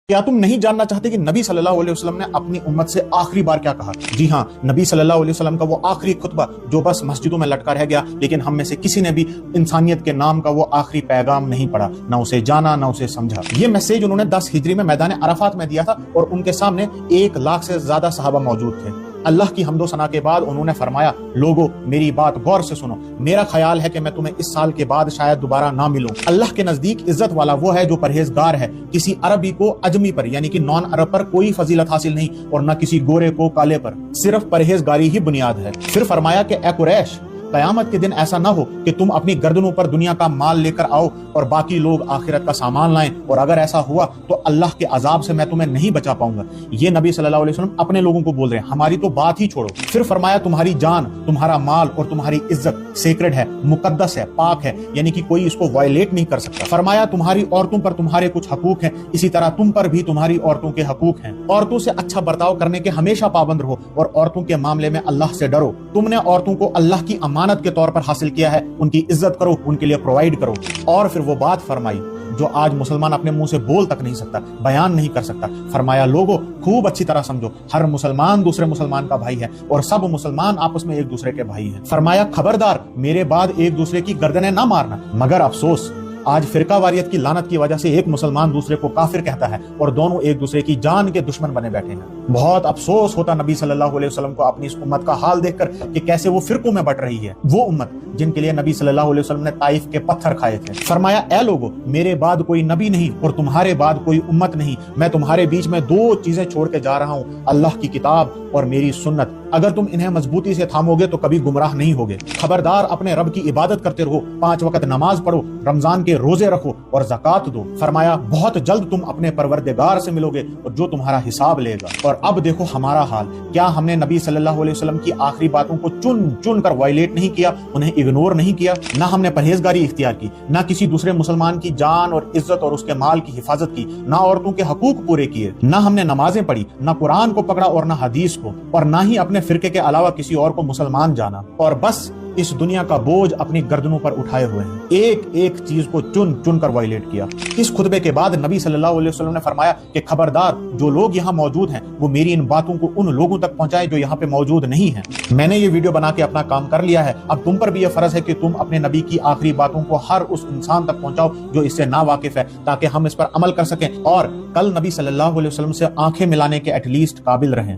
کیا تم نہیں جاننا چاہتے کہ نبی صلی اللہ علیہ وسلم نے اپنی امت سے آخری بار کیا کہا؟ جی ہاں، نبی صلی اللہ علیہ وسلم کا وہ آخری خطبہ جو بس مسجدوں میں لٹکا رہ گیا، لیکن ہم میں سے کسی نے بھی انسانیت کے نام کا وہ آخری پیغام نہیں پڑھا، نہ اسے جانا نہ اسے سمجھا۔ یہ میسیج انہوں نے 10 ہجری میں میدان عرفات میں دیا تھا اور ان کے سامنے 1 لاکھ سے زیادہ صحابہ موجود تھے۔ اللہ کی حمد و ثنا کے بعد انہوں نے فرمایا، لوگو میری بات غور سے سنو، میرا خیال ہے کہ میں تمہیں اس سال کے بعد شاید دوبارہ نہ ملوں۔ اللہ کے نزدیک عزت والا وہ ہے جو پرہیزگار ہے۔ کسی عربی کو اجمی پر یعنی کہ نان عرب پر کوئی فضیلت حاصل نہیں، اور نہ کسی گورے کو کالے پر، صرف پرہیزگاری ہی بنیاد ہے۔ پھر فرمایا کہ اے قریش، قیامت کے دن ایسا نہ ہو کہ تم اپنی گردنوں پر دنیا کا مال لے کر آؤ اور باقی لوگ آخرت کا سامان لائیں، اور اگر ایسا ہوا تو اللہ کے عذاب سے میں تمہیں نہیں بچا پاؤں گا۔ یہ نبی صلی اللہ علیہ وسلم اپنے لوگوں کو بول رہے ہیں، ہماری تو بات ہی چھوڑو۔ پھر فرمایا تمہاری جان، تمہارا مال اور تمہاری عزت سیکرڈ ہے، مقدس ہے، پاک ہے، یعنی کہ کوئی اس کو وائلیٹ نہیں کر سکتا۔ فرمایا تمہاری عورتوں پر تمہارے کچھ حقوق ہیں، اسی طرح تم پر بھی تمہاری عورتوں کے حقوق ہیں۔ عورتوں سے اچھا برتاؤ کرنے کے ہمیشہ پابند رہو اور عورتوں کے معاملے میں اللہ سے ڈرو۔ تم نے عورتوں کو اللہ کی امانت کے طور پر حاصل کیا ہے، ان کی عزت کرو، ان کے لیے پرووائڈ کرو۔ اور پھر وہ بات فرمائی جو آج مسلمان اپنے منہ سے بول تک نہیں سکتا، بیان نہیں کر سکتا۔ فرمایا لوگو خوب اچھی طرح سمجھو، ہر مسلمان دوسرے مسلمان کا بھائی ہے اور سب مسلمان آپس میں ایک دوسرے کے بھائی ہیں۔ فرمایا خبردار، میرے بعد ایک دوسرے کی گردنیں نہ مارنا۔ مگر افسوس، آج فرقہ واریت کی لعنت کی وجہ سے ایک مسلمان دوسرے کو کافر کہتا ہے اور دونوں ایک دوسرے کی جان کے دشمن بنے بیٹھے ہیں۔ بہت افسوس ہوتا نبی صلی اللہ علیہ وسلم کو اپنی اس امت کا حال دیکھ کر کہ کیسے وہ فرقوں میں بٹ رہی ہے، وہ امت جن کے لیے نبی صلی اللہ علیہ وسلم نے طائف کے پتھر کھائے تھے۔ فرمایا اے لوگو، میرے بعد کوئی نبی نہیں اور تمہارے بعد کوئی امت نہیں، میں تمہارے بیچ میں 2 چیزیں چھوڑ کے جا رہا ہوں، اللہ کی کتاب اور میری سنت۔ اگر تم انہیں مضبوطی سے تھامو گے تو کبھی گمراہ نہیں ہوگے۔ خبردار، اپنے رب کی عبادت کرتے رہو، 5 وقت نماز پڑھو، رمضان کے روزے رکھو اور زکات دو۔ فرمایا بہت جلد تم اپنے پروردگار سے ملو گے اور جو تمہارا حساب لے گا۔ اور اب دیکھو ہمارا حال، کیا ہم نے نبی صلی اللہ علیہ وسلم کی آخری باتوں کو چن چن کر وائلیٹ نہیں کیا، انہیں اگنور نہیں کیا؟ نہ ہم نے پرہیزگاری اختیار کی، نہ کسی دوسرے مسلمان کی جان اور عزت اور اس کے مال کی حفاظت کی، نہ عورتوں کے حقوق پورے کیے، نہ ہم نے نمازیں پڑھی، نہ قرآن کو پکڑا اور نہ حدیث کو، اور نہ ہی اپنے فرقے کے علاوہ کسی اور کو مسلمان جانا، اور بس اس دنیا کا بوجھ اپنی گردنوں پر اٹھائے ہوئے ہیں۔ ایک ایک چیز کو چن چن کر وائلیٹ کیا۔ اس خطبے کے بعد نبی صلی اللہ علیہ وسلم نے فرمایا کہ خبردار، جو لوگ یہاں موجود ہیں وہ میری ان باتوں کو ان لوگوں تک پہنچائے جو یہاں پہ موجود نہیں ہیں۔ میں نے یہ ویڈیو بنا کے اپنا کام کر لیا ہے، اب تم پر بھی یہ فرض ہے کہ تم اپنے نبی کی آخری باتوں کو ہر اس انسان تک پہنچاؤ جو اس سے نا واقف ہے، تاکہ ہم اس پر عمل کر سکیں اور کل نبی صلی اللہ علیہ وسلم سے آنکھیں ملانے کے ایٹ لیسٹ قابل رہیں۔